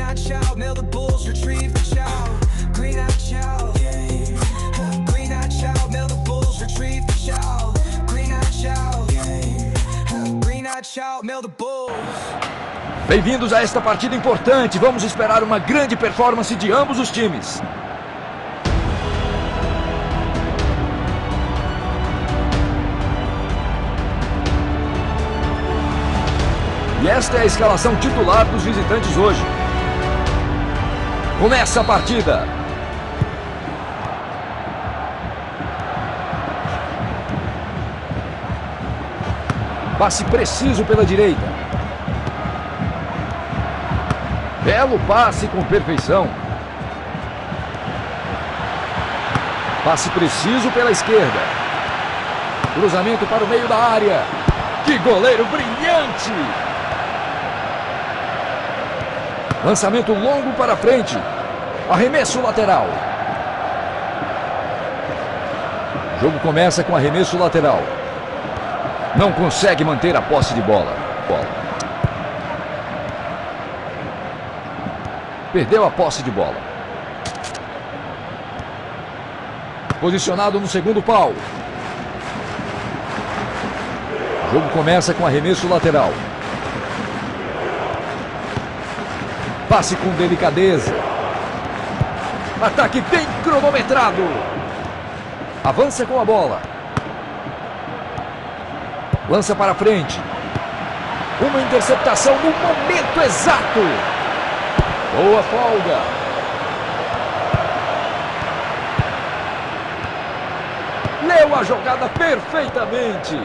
Green-eyed child, mail the bulls, retrieve the child. Green-eyed child, green-eyed child, mail the bulls, retrieve the child. Green-eyed child, green-eyed child, mail the bulls. Bem-vindos a esta partida importante. Vamos esperar uma grande performance de ambos os times. E esta é a escalação titular dos visitantes hoje. Começa a partida. Passe preciso pela direita. Belo passe com perfeição. Passe preciso pela esquerda. Cruzamento para o meio da área. Que goleiro brilhante! Lançamento longo para frente. Arremesso lateral. O jogo começa com arremesso lateral. Não consegue manter a posse de bola. Perdeu a posse de bola. Posicionado no segundo pau. O jogo começa com arremesso lateral. Passe com delicadeza. Ataque bem cronometrado. Avança com a bola. Lança para frente. Uma interceptação no momento exato. Boa folga. Leu a jogada perfeitamente.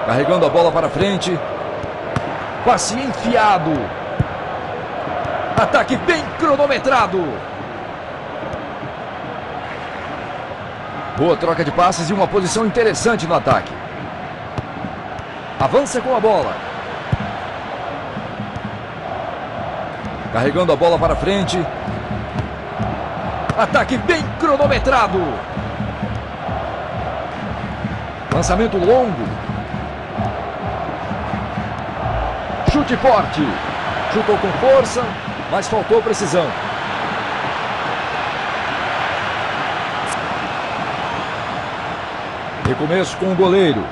Carregando a bola para frente. Passe enfiado. Ataque bem cronometrado. Boa troca de passes e uma posição interessante no ataque. Avança com a bola. Carregando a bola para frente. Ataque bem cronometrado. Lançamento longo. Chute forte. Chutou com força, mas faltou precisão. Recomeço com o goleiro.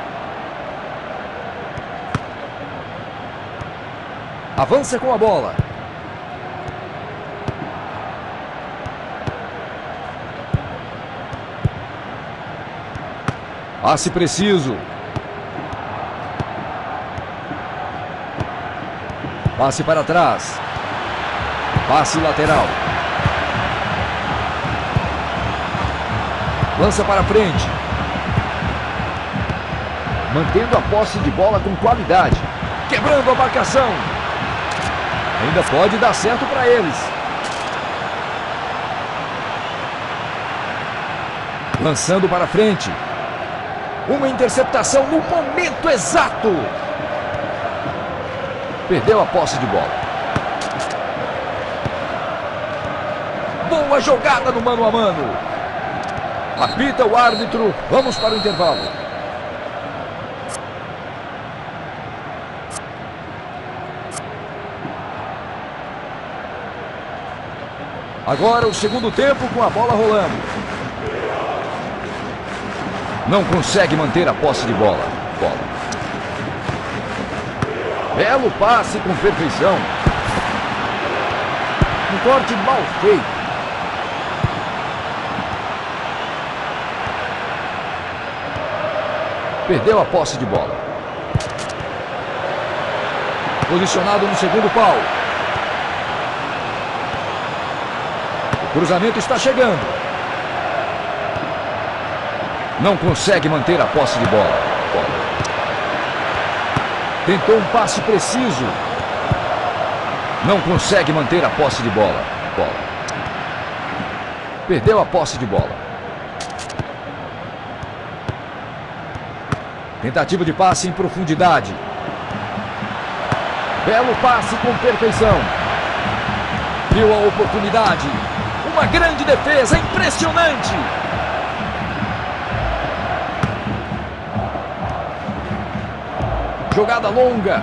Avança com a bola. Passe preciso. Passe para trás. Passe lateral. Lança para frente. Mantendo a posse de bola com qualidade. Quebrando a marcação. Ainda pode dar certo para eles. Lançando para frente. Uma interceptação no momento exato. Perdeu a posse de bola. Boa jogada no mano a mano. Apita o árbitro. Vamos para o intervalo. Agora o segundo tempo com a bola rolando. Não consegue manter a posse de bola. Belo passe com perfeição. Um corte mal feito. Perdeu a posse de bola. Posicionado no segundo pau. O cruzamento está chegando. Não consegue manter a posse de bola. Tentou um passe preciso. Não consegue manter a posse de bola. Perdeu a posse de bola. Tentativa de passe em profundidade. Belo passe com perfeição. Viu a oportunidade. Uma grande defesa, impressionante. Jogada longa.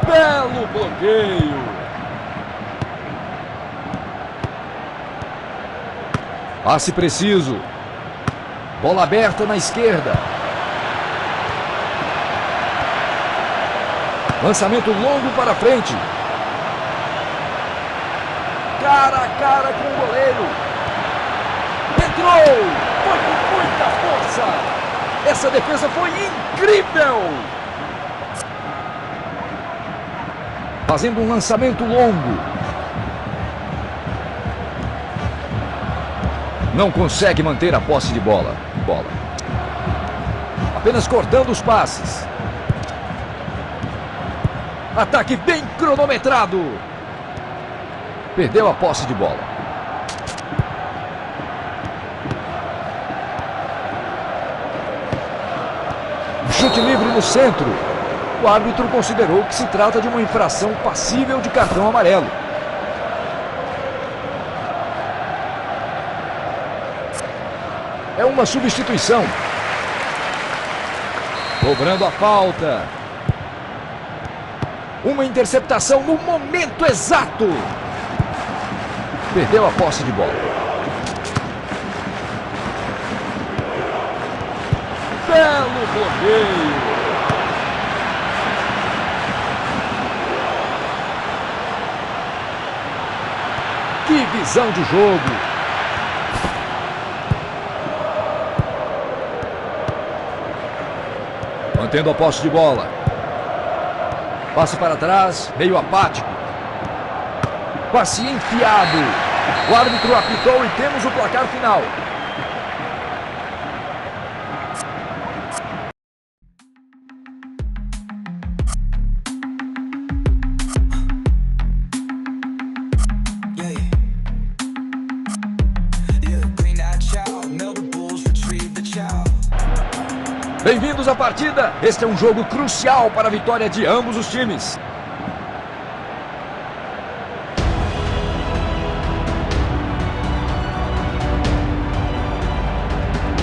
Belo bloqueio. Passe preciso. Bola aberta na esquerda. Lançamento longo para frente. Cara a cara com o goleiro. Entrou! Foi com muita força! Essa defesa foi incrível! Fazendo um lançamento longo. Não consegue manter a posse de bola. Apenas cortando os passes. Ataque bem cronometrado. Perdeu a posse de bola. Chute livre no centro. O árbitro considerou que se trata de uma infração passível de cartão amarelo. É uma substituição. Cobrando a falta. Uma interceptação no momento exato. Perdeu a posse de bola. Belo bloqueio. Que visão de jogo. Mantendo a posse de bola. Passe para trás, meio apático. Passe enfiado. O árbitro apitou e temos o placar final. Bem-vindos à partida. Este é um jogo crucial para a vitória de ambos os times.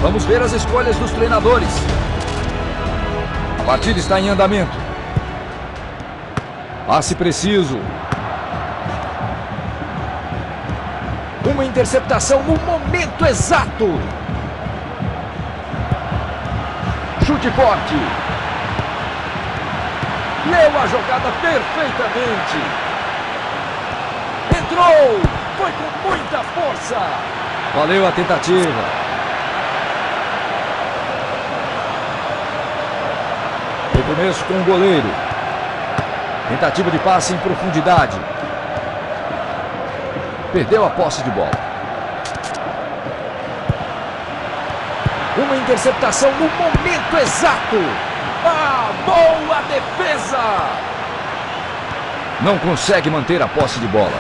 Vamos ver as escolhas dos treinadores. A partida está em andamento. Passe preciso. Uma interceptação no momento exato. Chute forte. Leu a jogada perfeitamente. Entrou. Foi com muita força. Valeu a tentativa. Recomeço com o goleiro. Tentativa de passe em profundidade. Perdeu a posse de bola. Uma interceptação no momento exato. Ah, boa defesa! Não consegue manter a posse de bola.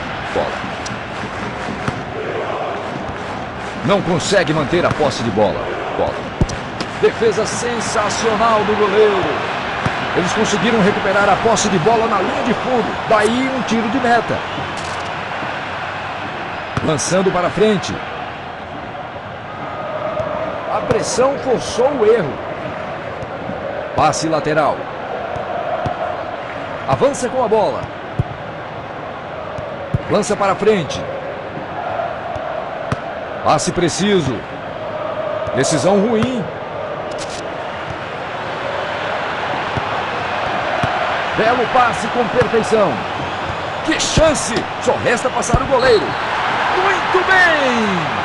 Não consegue manter a posse de bola. Defesa sensacional do goleiro. Eles conseguiram recuperar a posse de bola na linha de fundo. Daí um tiro de meta. Lançando para frente. A pressão forçou o erro. Passe lateral. Avança com a bola. Lança para frente. Passe preciso. Decisão ruim. Belo passe com perfeição. Que chance! Só resta passar o goleiro. Muito bem!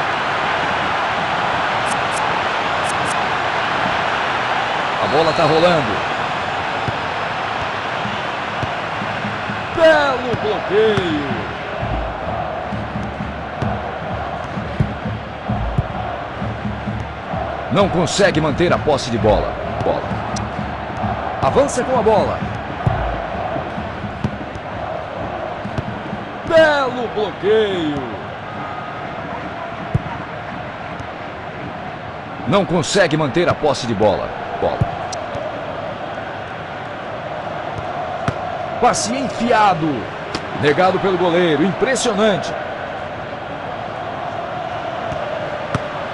A bola está rolando. Belo bloqueio. Não consegue manter a posse de bola. Avança com a bola. Belo bloqueio. Não consegue manter a posse de bola. Passe enfiado. Negado pelo goleiro. Impressionante.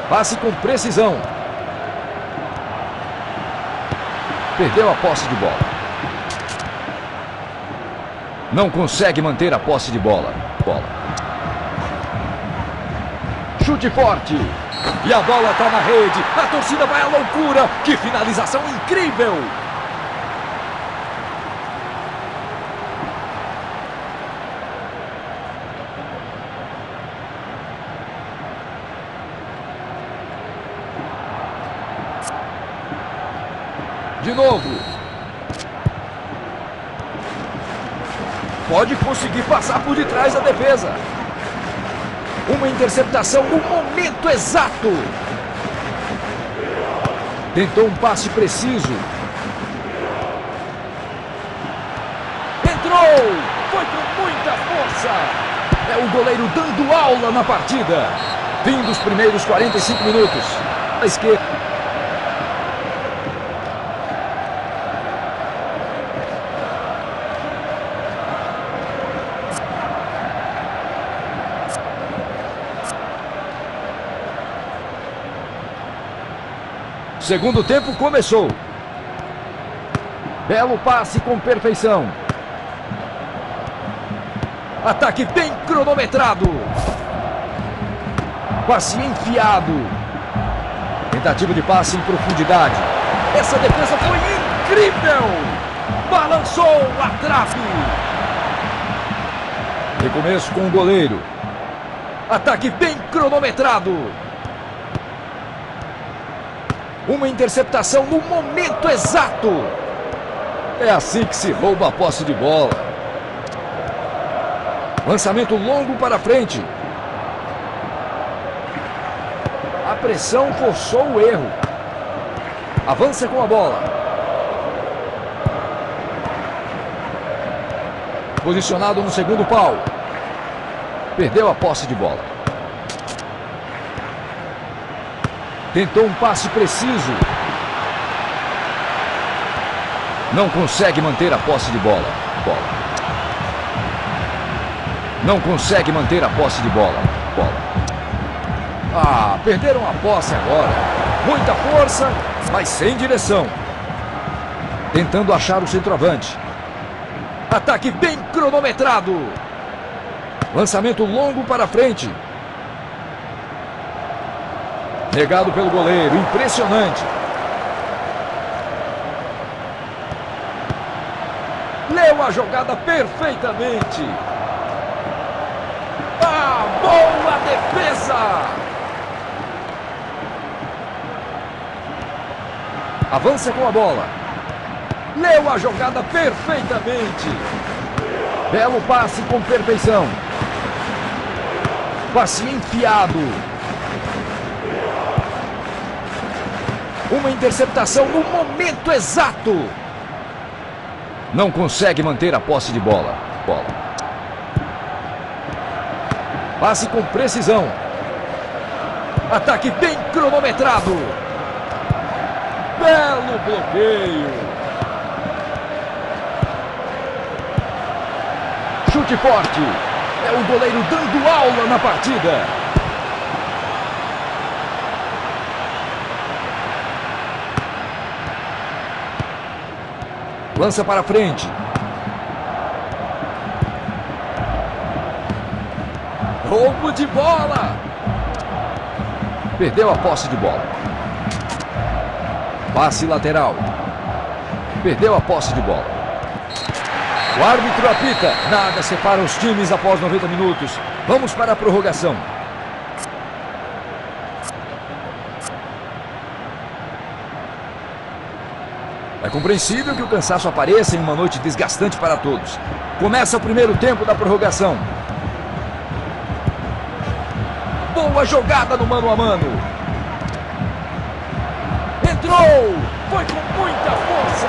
Passe com precisão. Perdeu a posse de bola. Não consegue manter a posse de bola. Chute forte. E a bola está na rede. A torcida vai à loucura. Que finalização incrível. De novo. Pode conseguir passar por detrás da defesa. Uma interceptação no momento exato. Tentou um passe preciso. Entrou! Foi com muita força. É o goleiro dando aula na partida. Fim dos primeiros 45 minutos. À esquerda. Segundo tempo começou. Belo passe com perfeição. Ataque bem cronometrado. Passe enfiado. Tentativa de passe em profundidade. Essa defesa foi incrível. Balançou a trave. Recomeço com o goleiro. Ataque bem cronometrado. Uma interceptação no momento exato. É assim que se rouba a posse de bola. Lançamento longo para frente. A pressão forçou o erro. Avança com a bola. Posicionado no segundo pau. Perdeu a posse de bola. Tentou um passe preciso. Não consegue manter a posse de bola. Não consegue manter a posse de bola. Ah, perderam a posse agora. Muita força, mas sem direção. Tentando achar o centroavante. Ataque bem cronometrado. Lançamento longo para frente. Negado pelo goleiro, impressionante. Leu a jogada perfeitamente. Ah, boa defesa! Avança com a bola. Leu a jogada perfeitamente. Belo passe com perfeição. Passe enfiado. Uma interceptação no momento exato. Não consegue manter a posse de bola. Passe com precisão. Ataque bem cronometrado. Belo bloqueio. Chute forte. É o goleiro dando aula na partida. Lança para frente. Roubo de bola. Perdeu a posse de bola. Passe lateral. Perdeu a posse de bola. O árbitro apita. Nada separa os times após 90 minutos. Vamos para a prorrogação. É compreensível que o cansaço apareça em uma noite desgastante para todos. Começa o primeiro tempo da prorrogação. Boa jogada no mano a mano. Entrou! Foi com muita força!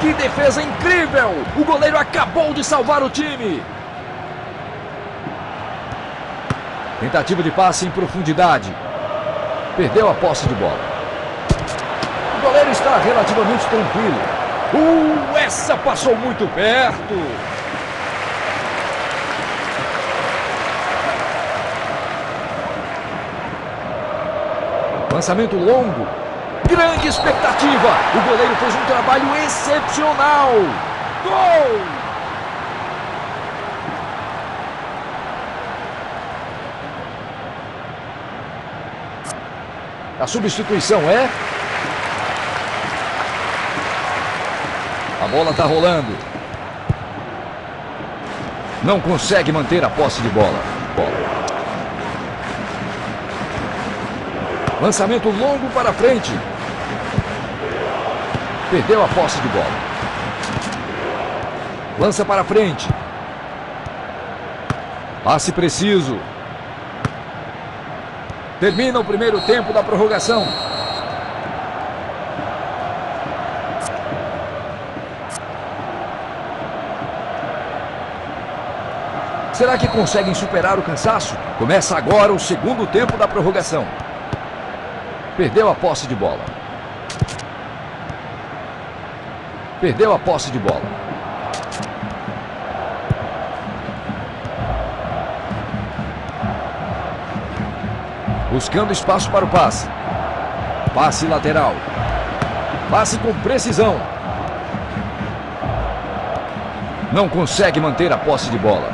Que defesa incrível! O goleiro acabou de salvar o time. Tentativa de passe em profundidade. Perdeu a posse de bola. O goleiro está relativamente tranquilo. Essa passou muito perto. Lançamento longo. Grande expectativa. O goleiro fez um trabalho excepcional. Gol! A substituição é... A bola está rolando. Não consegue manter a posse de bola. Lançamento longo para frente. Perdeu a posse de bola. Lança para frente. Passe preciso. Termina o primeiro tempo da prorrogação. Será que conseguem superar o cansaço? Começa agora o segundo tempo da prorrogação. Perdeu a posse de bola. Perdeu a posse de bola. Buscando espaço para o passe. Passe lateral. Passe com precisão. Não consegue manter a posse de bola.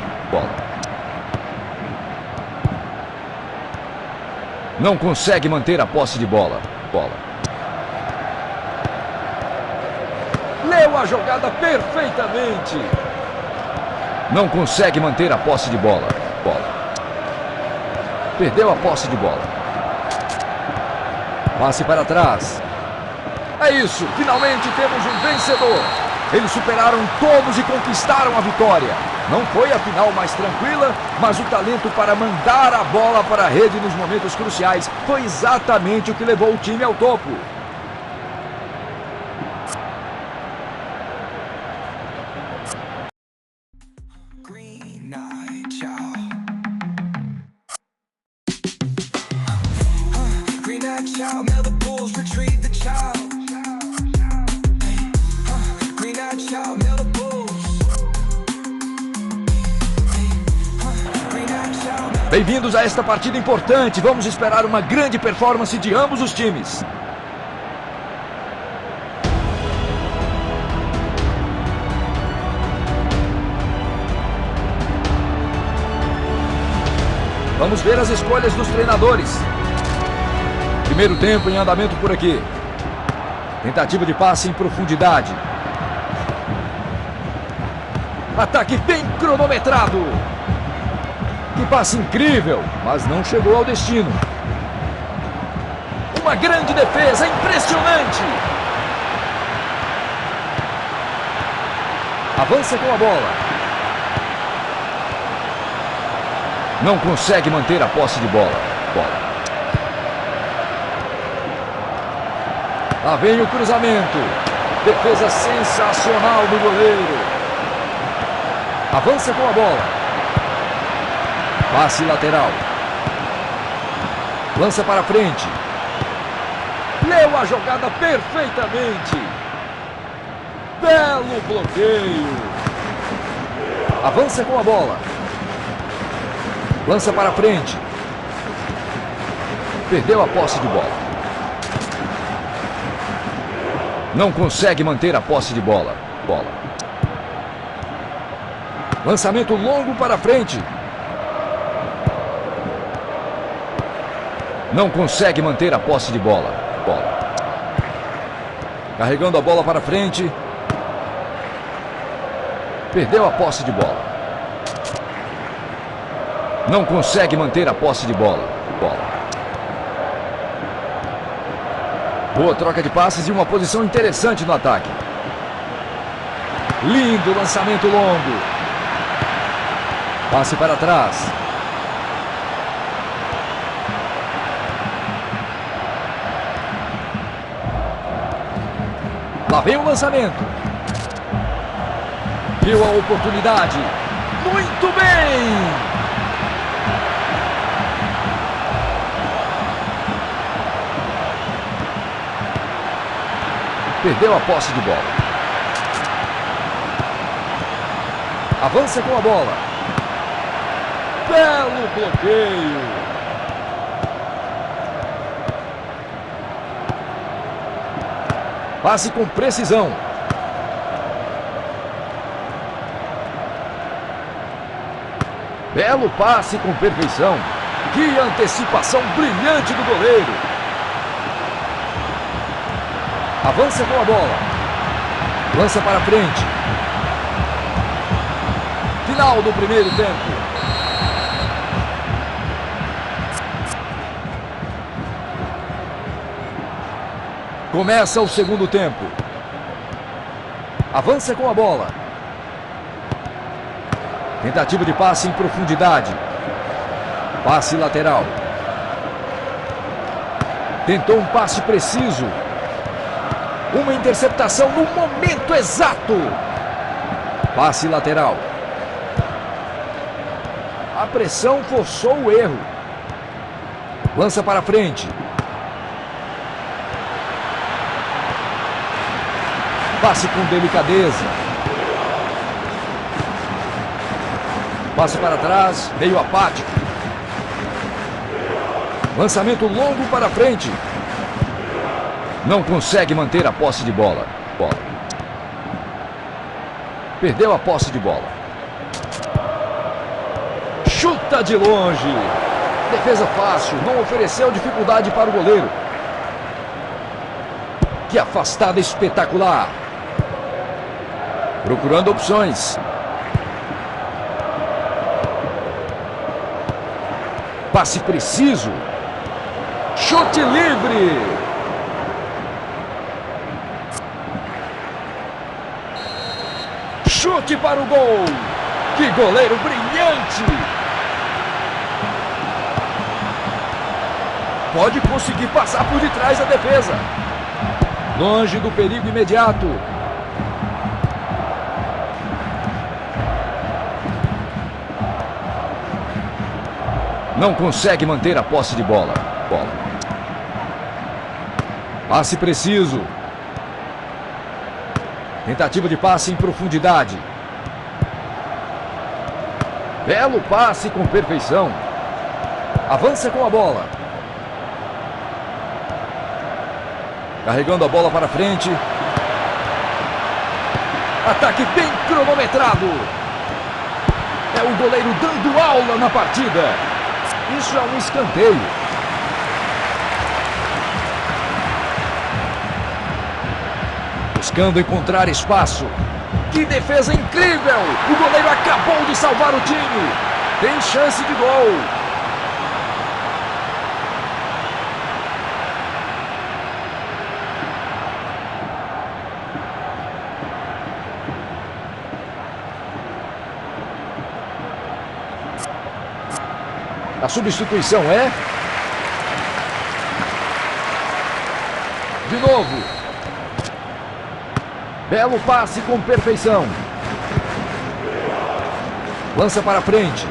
Não consegue manter a posse de bola. Leu a jogada perfeitamente. Não consegue manter a posse de bola. Perdeu a posse de bola. Passe para trás. É isso, finalmente temos um vencedor. Eles superaram todos e conquistaram a vitória. Não foi a final mais tranquila, mas o talento para mandar a bola para a rede nos momentos cruciais foi exatamente o que levou o time ao topo. Bem-vindos a esta partida importante. Vamos esperar uma grande performance de ambos os times. Vamos ver as escolhas dos treinadores. Primeiro tempo em andamento por aqui. Tentativa de passe em profundidade. Ataque bem cronometrado. Que passe incrível, mas não chegou ao destino. Uma grande defesa, impressionante. Avança com a bola. Não consegue manter a posse de bola. Lá vem o cruzamento. Defesa sensacional do goleiro. Avança com a bola. Passe lateral. Lança para frente. Leu a jogada perfeitamente. Belo bloqueio. Avança com a bola. Lança para frente. Perdeu a posse de bola. Não consegue manter a posse de bola. Lançamento longo para frente. Não consegue manter a posse de bola. Carregando a bola para frente. Perdeu a posse de bola. Não consegue manter a posse de bola. Boa troca de passes e uma posição interessante no ataque. Lindo lançamento longo. Passe para trás. Lá vem o lançamento. Viu a oportunidade. Muito bem! Perdeu a posse de bola. Avança com a bola. Belo bloqueio. Passe com precisão. Belo passe com perfeição. Que antecipação brilhante do goleiro. Avança com a bola. Lança para frente. Final do primeiro tempo. Começa o segundo tempo. Avança com a bola. Tentativa de passe em profundidade. Passe lateral. Tentou um passe preciso. Uma interceptação no momento exato. Passe lateral. A pressão forçou o erro. Lança para frente. Passe com delicadeza. Passe para trás, meio apático. Lançamento longo para frente. Não consegue manter a posse de bola. Perdeu a posse de bola. Chuta de longe. Defesa fácil, não ofereceu dificuldade para o goleiro. Que afastada espetacular. Procurando opções. Passe preciso. Chute livre. Chute para o gol. Que goleiro brilhante. Pode conseguir passar por detrás da defesa. Longe do perigo imediato. Não consegue manter a posse de bola. Passe preciso. Tentativa de passe em profundidade. Belo passe com perfeição. Avança com a bola. Carregando a bola para frente. Ataque bem cronometrado. É o goleiro dando aula na partida. Isso é um escanteio. Buscando encontrar espaço. Que defesa incrível! O goleiro acabou de salvar o time. Tem chance de gol. A substituição é... De novo. Belo passe com perfeição. Lança para frente.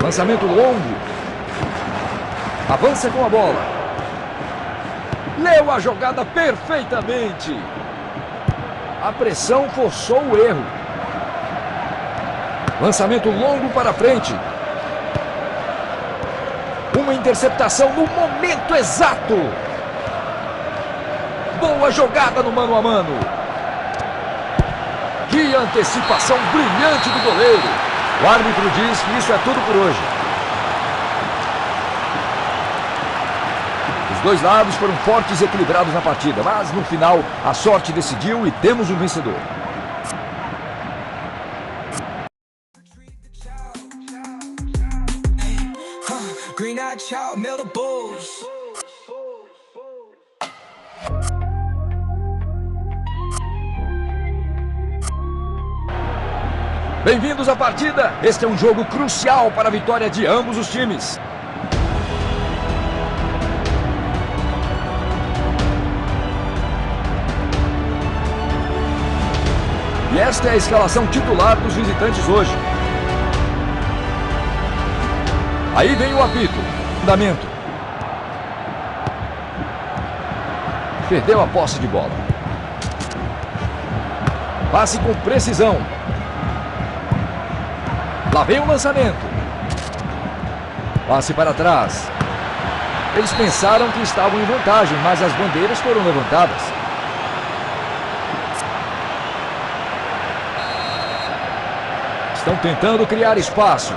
Lançamento longo. Avança com a bola. Leu a jogada perfeitamente. A pressão forçou o erro. Lançamento longo para frente. Uma interceptação no momento exato. Boa jogada no mano a mano. Que antecipação brilhante do goleiro. O árbitro diz que isso é tudo por hoje. Os dois lados foram fortes e equilibrados na partida, mas no final a sorte decidiu e temos um vencedor. Green-eyed child, Mel the Bulls. Bem-vindos à partida. Este é um jogo crucial para a vitória de ambos os times. E esta é a escalação titular dos visitantes hoje. Aí vem o apito. Fundamento. Perdeu a posse de bola. Passe com precisão. Lá vem o lançamento. Passe para trás. Eles pensaram que estavam em vantagem, mas as bandeiras foram levantadas. Estão tentando criar espaço.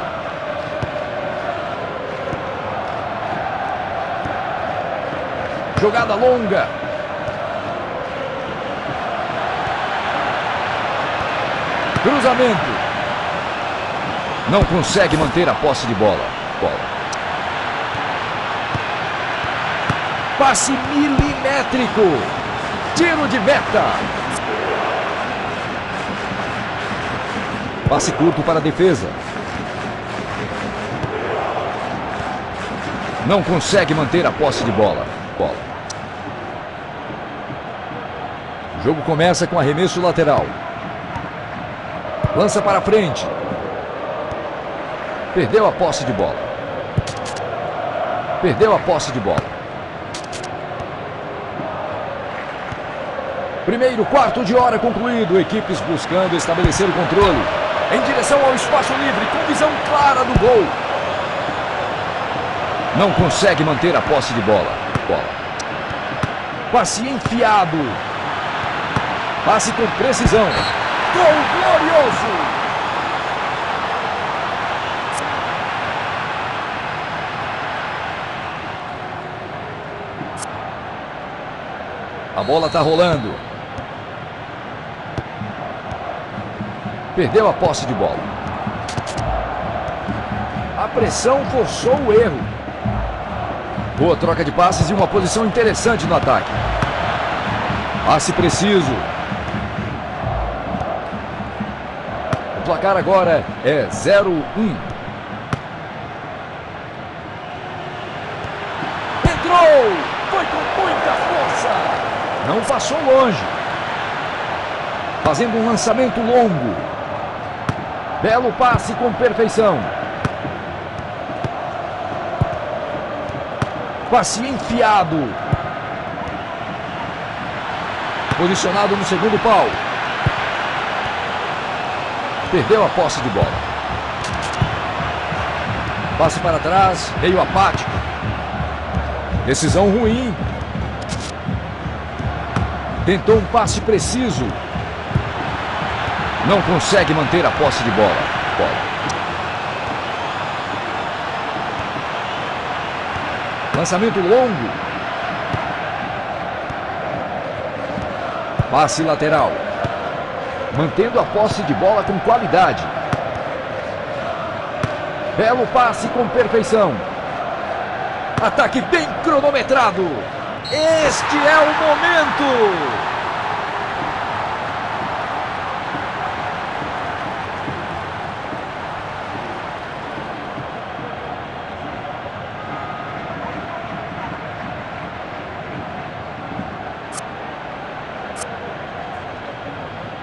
Jogada longa. Cruzamento. Não consegue manter a posse de bola. Passe milimétrico. Tiro de meta. Passe curto para a defesa. Não consegue manter a posse de bola. O jogo começa com arremesso lateral. Lança para frente. Perdeu a posse de bola. Primeiro quarto de hora concluído. Equipes buscando estabelecer o controle. Em direção ao espaço livre, com visão clara do gol. Não consegue manter a posse de bola. Passe enfiado. Passe com precisão. Gol glorioso! A bola está rolando. Perdeu a posse de bola. A pressão forçou o erro. Boa troca de passes e uma posição interessante no ataque. Passe preciso. O placar agora é 0-1. Entrou! Foi com muita força. Não passou longe. Fazendo um lançamento longo. Belo passe com perfeição. Passe enfiado. Posicionado no segundo pau. Perdeu a posse de bola. Passe para trás, meio apático. Decisão ruim. Tentou um passe preciso. Não consegue manter a posse de bola. Lançamento longo. Passe lateral. Mantendo a posse de bola com qualidade. Belo passe com perfeição. Ataque bem cronometrado. Este é o momento.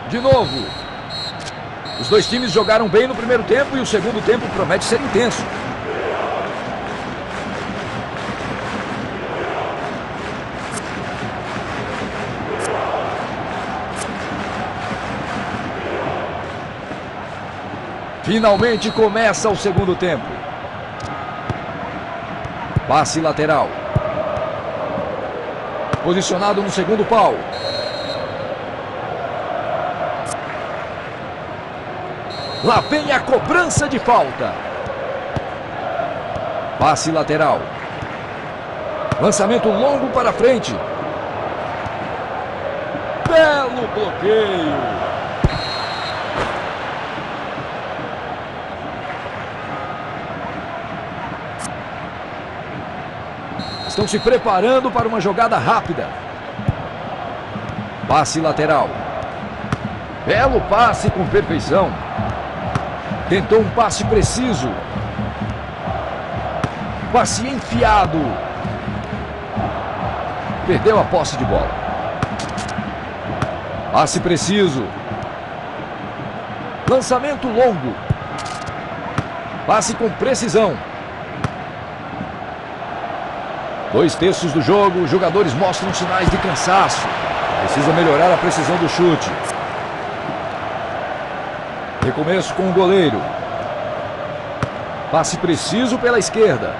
De novo. Os dois times jogaram bem no primeiro tempo e o segundo tempo promete ser intenso. Finalmente começa o segundo tempo. Passe lateral. Posicionado no segundo pau. Lá vem a cobrança de falta. Passe lateral. Lançamento longo para frente. Belo bloqueio. Estão se preparando para uma jogada rápida. Passe lateral. Belo passe com perfeição. Tentou um passe preciso. Passe enfiado. Perdeu a posse de bola. Passe preciso. Lançamento longo. Passe com precisão. 2/3 do jogo, os jogadores mostram sinais de cansaço. Precisa melhorar a precisão do chute. Recomeço com o goleiro. Passe preciso pela esquerda.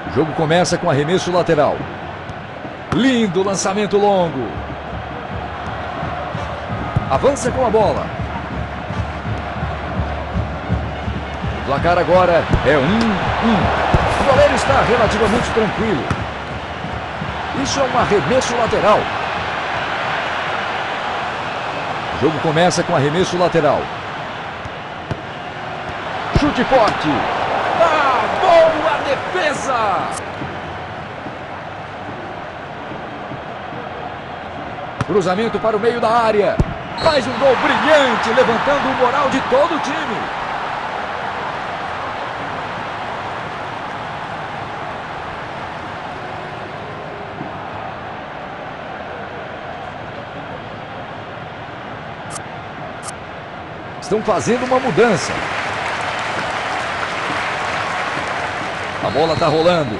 O jogo começa com arremesso lateral. Lindo lançamento longo. Avança com a bola. O placar agora é 1-1. O goleiro está está relativamente tranquilo. Isso é um arremesso lateral. O jogo começa com arremesso lateral. Chute forte. Ah, boa defesa! Cruzamento para o meio da área. Faz um gol brilhante, levantando o moral de todo o time. Estão fazendo uma mudança. A bola está rolando.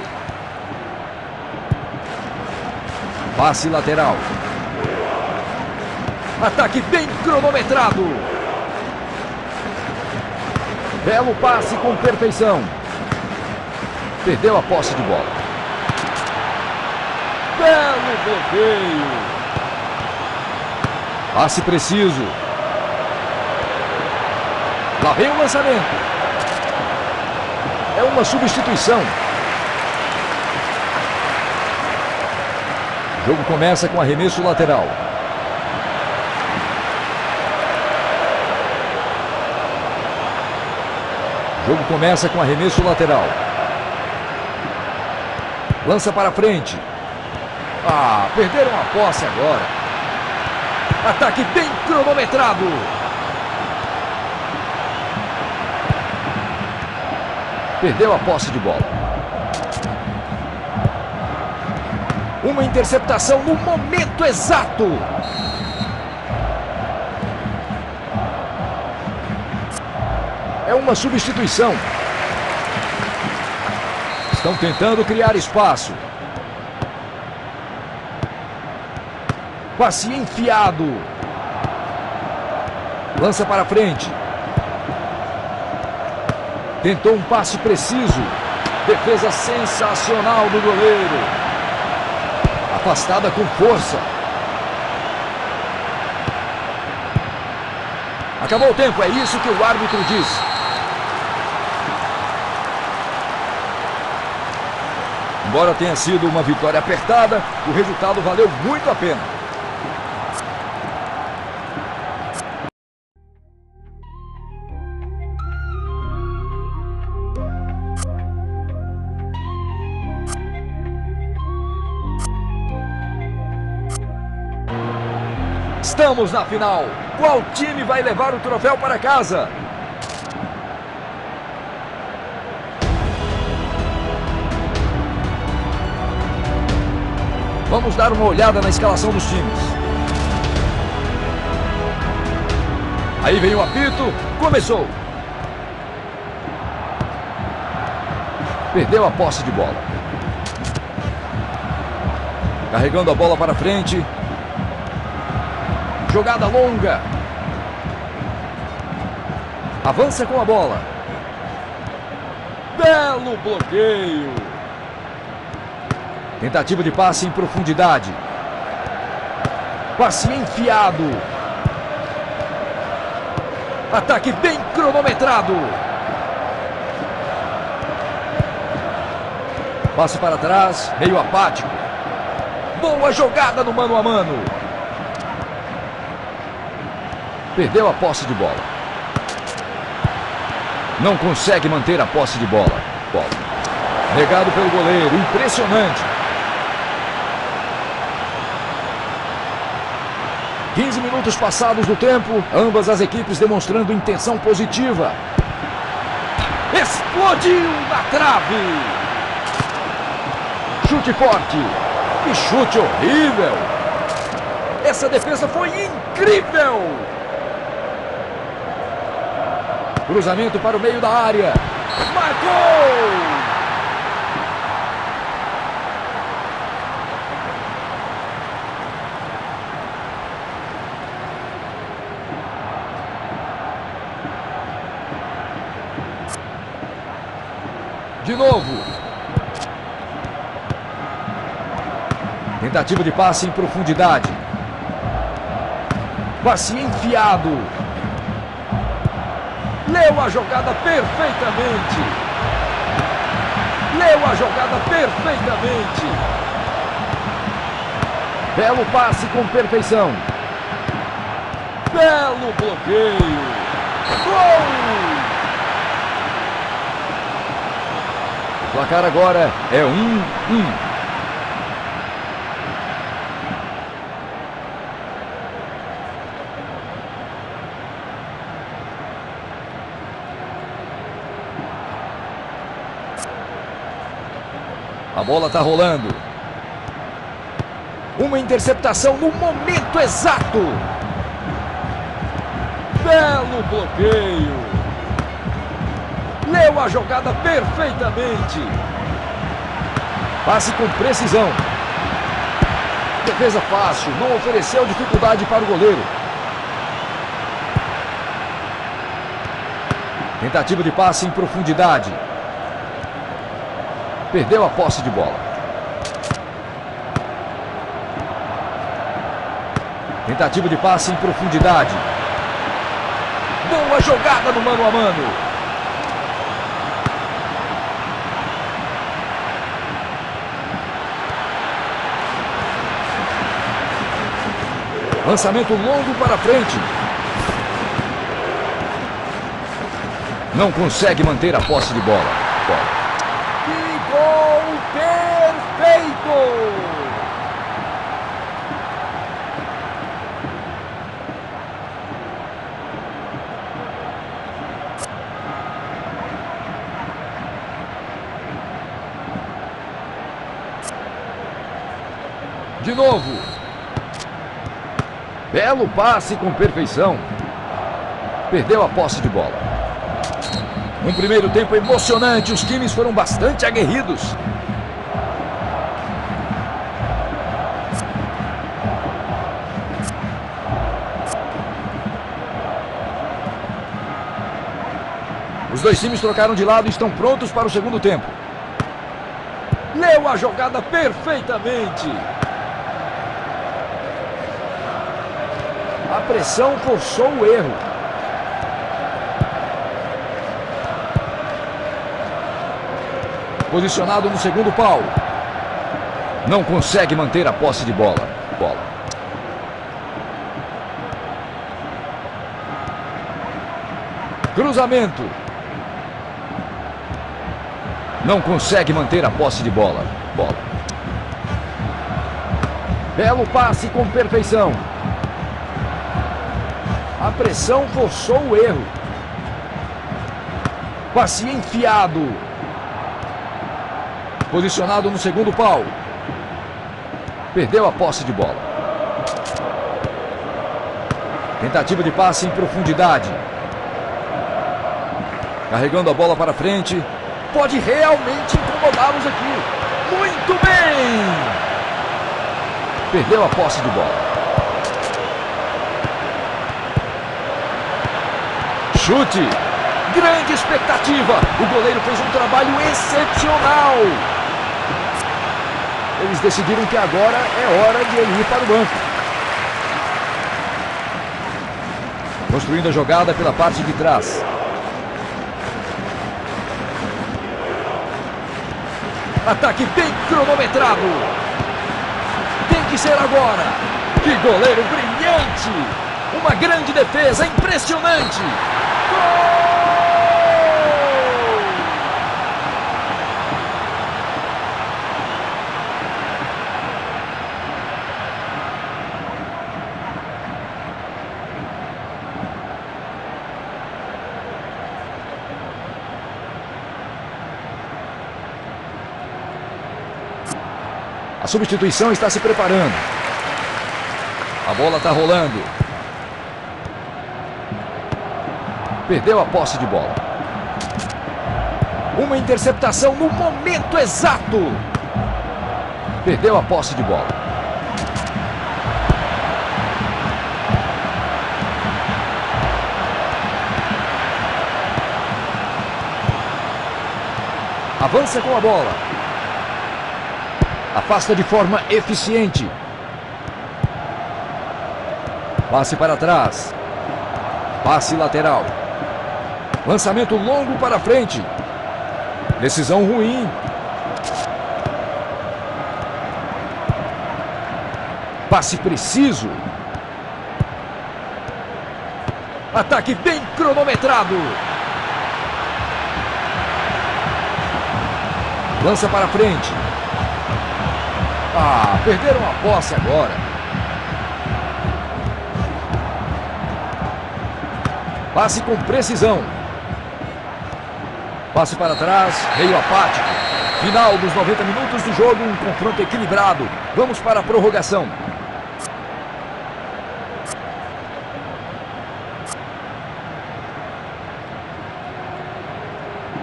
Passe lateral. Ataque bem cronometrado. Belo passe com perfeição. Perdeu a posse de bola. Belo bloqueio. Passe preciso. Lá vem o lançamento. É uma substituição. O jogo começa com arremesso lateral. O jogo começa com arremesso lateral. Lança para frente. Ah, perderam a posse agora. Ataque bem cronometrado. Perdeu a posse de bola. Uma interceptação no momento exato. É uma substituição. Estão tentando criar espaço. Passe enfiado. Lança para frente. Tentou um passe preciso. Defesa sensacional do goleiro. Afastada com força. Acabou o tempo, é isso que o árbitro diz. Embora tenha sido uma vitória apertada, o resultado valeu muito a pena. Estamos na final. Qual time vai levar o troféu para casa? Vamos dar uma olhada na escalação dos times. Aí vem o apito. Começou. Perdeu a posse de bola. Carregando a bola para frente. Jogada longa. Avança com a bola. Belo bloqueio. Tentativa de passe em profundidade. Passe enfiado. Ataque bem cronometrado. Passe para trás, meio apático. Boa jogada no mano a mano. Perdeu a posse de bola. Não consegue manter a posse de bola. Negado pelo goleiro. Impressionante. 15 minutos passados do tempo. Ambas as equipes demonstrando intenção positiva. Explodiu na trave. Chute forte. Que chute horrível. Essa defesa foi incrível. Cruzamento para o meio da área. Marcou! De novo. Tentativa de passe em profundidade. Passe enfiado. Leu a jogada perfeitamente. Leu a jogada perfeitamente. Belo passe com perfeição. Belo bloqueio. Gol! O placar agora é 1-1. A bola está rolando. Uma interceptação no momento exato. Belo bloqueio. Leu a jogada perfeitamente. Passe com precisão. Defesa fácil, não ofereceu dificuldade para o goleiro. Tentativa de passe em profundidade. Perdeu a posse de bola. Tentativa de passe em profundidade. Boa jogada no mano a mano. Lançamento longo para frente. Não consegue manter a posse de bola. Que gol perfeito! De novo. Belo passe com perfeição. Perdeu a posse de bola. Um primeiro tempo emocionante. Os times foram bastante aguerridos. Os dois times trocaram de lado e estão prontos para o segundo tempo. Leu a jogada perfeitamente. A pressão forçou o erro. Posicionado no segundo pau. Não consegue manter a posse de bola. Cruzamento. Não consegue manter a posse de bola. Belo passe com perfeição. A pressão forçou o erro. Passe enfiado. Posicionado no segundo pau. Perdeu a posse de bola. Tentativa de passe em profundidade. Carregando a bola para frente. Pode realmente incomodá-los aqui. Muito bem! Perdeu a posse de bola. Chute. Grande expectativa. O goleiro fez um trabalho excepcional. Eles decidiram que agora é hora de ele ir para o banco. Construindo a jogada pela parte de trás. Ataque bem cronometrado. Tem que ser agora. Que goleiro brilhante. Uma grande defesa, impressionante. Gol! A substituição está se preparando. A bola está rolando. Perdeu a posse de bola. Uma interceptação no momento exato. Perdeu a posse de bola. Avança com a bola. Afasta de forma eficiente. Passe para trás. Passe lateral. Lançamento longo para frente. Decisão ruim. Passe preciso. Ataque bem cronometrado. Lança para frente. Perderam a posse agora. Passe com precisão. Passe para trás, meio apático. Final dos 90 minutos do jogo, um confronto equilibrado. Vamos para a prorrogação.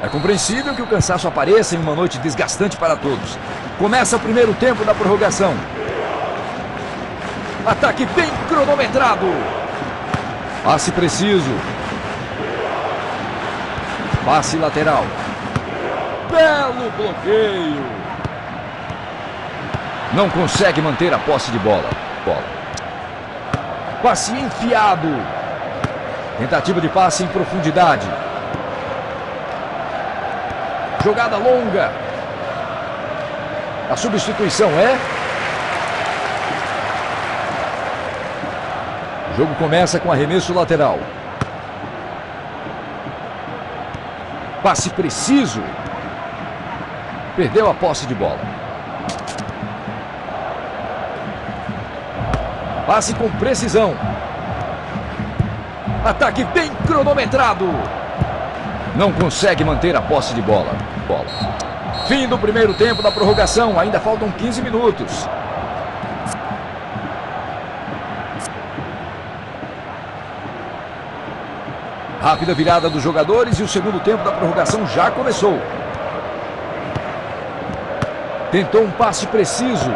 É compreensível que o cansaço apareça em uma noite desgastante para todos. Começa o primeiro tempo da prorrogação. Ataque bem cronometrado. Passe preciso. Passe lateral. Belo bloqueio. Não consegue manter a posse de bola. Passe enfiado. Tentativa de passe em profundidade. Jogada longa. A substituição é... O jogo começa com arremesso lateral. Passe preciso. Perdeu a posse de bola. Passe com precisão. Ataque bem cronometrado. Não consegue manter a posse de bola. Fim do primeiro tempo da prorrogação. Ainda faltam 15 minutos. Rápida virada dos jogadores e o segundo tempo da prorrogação já começou. Tentou um passe preciso.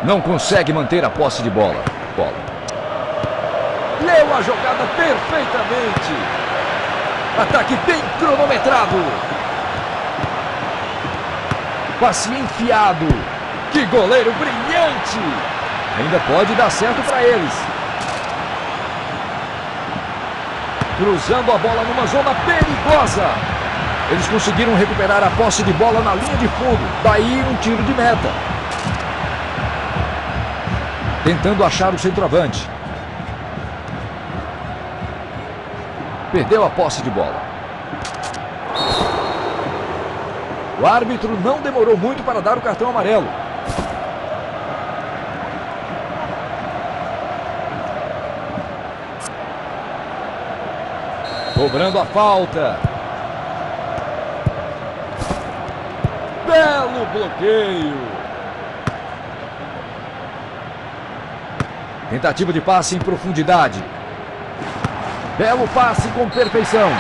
Não consegue manter a posse de bola. Leu a jogada perfeitamente. Ataque bem cronometrado. Passe enfiado. Que goleiro brilhante. Ainda pode dar certo para eles. Cruzando a bola numa zona perigosa. Eles conseguiram recuperar a posse de bola na linha de fundo. Daí um tiro de meta. Tentando achar o centroavante. Perdeu a posse de bola. O árbitro não demorou muito para dar o cartão amarelo. Cobrando a falta. Belo bloqueio. Tentativa de passe em profundidade. Belo passe com perfeição.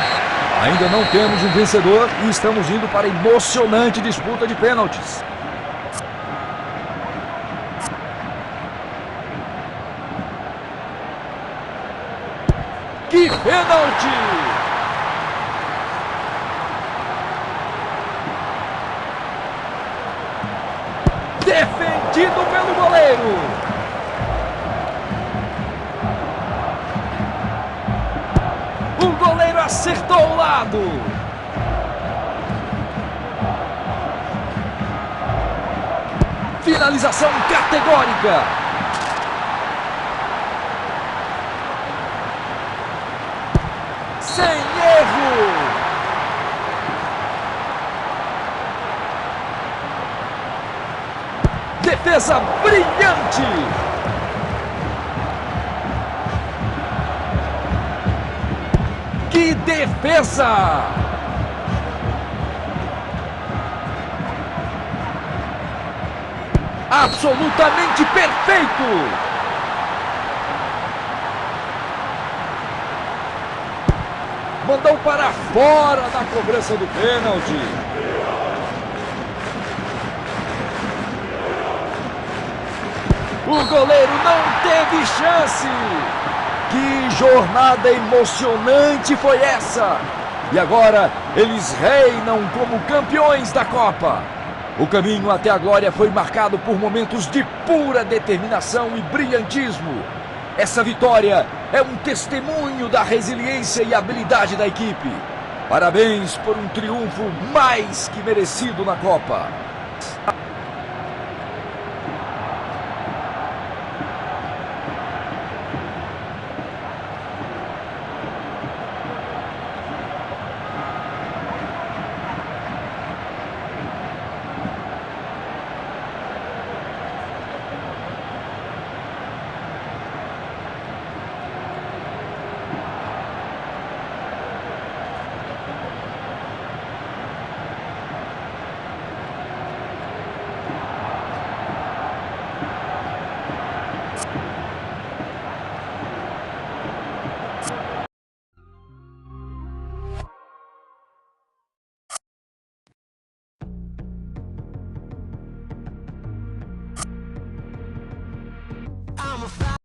Ainda não temos um vencedor e estamos indo para a emocionante disputa de pênaltis. Que pênalti! Defendido pelo goleiro. O goleiro acertou o lado. Finalização categórica. Sem erro. Defesa brilhante. Que defesa! Absolutamente perfeito! Mandou para fora da cobrança do pênalti. O goleiro não teve chance. Que jornada emocionante foi essa! E agora eles reinam como campeões da Copa. O caminho até a glória foi marcado por momentos de pura determinação e brilhantismo. Essa vitória é um testemunho da resiliência e habilidade da equipe. Parabéns por um triunfo mais que merecido na Copa. I'm a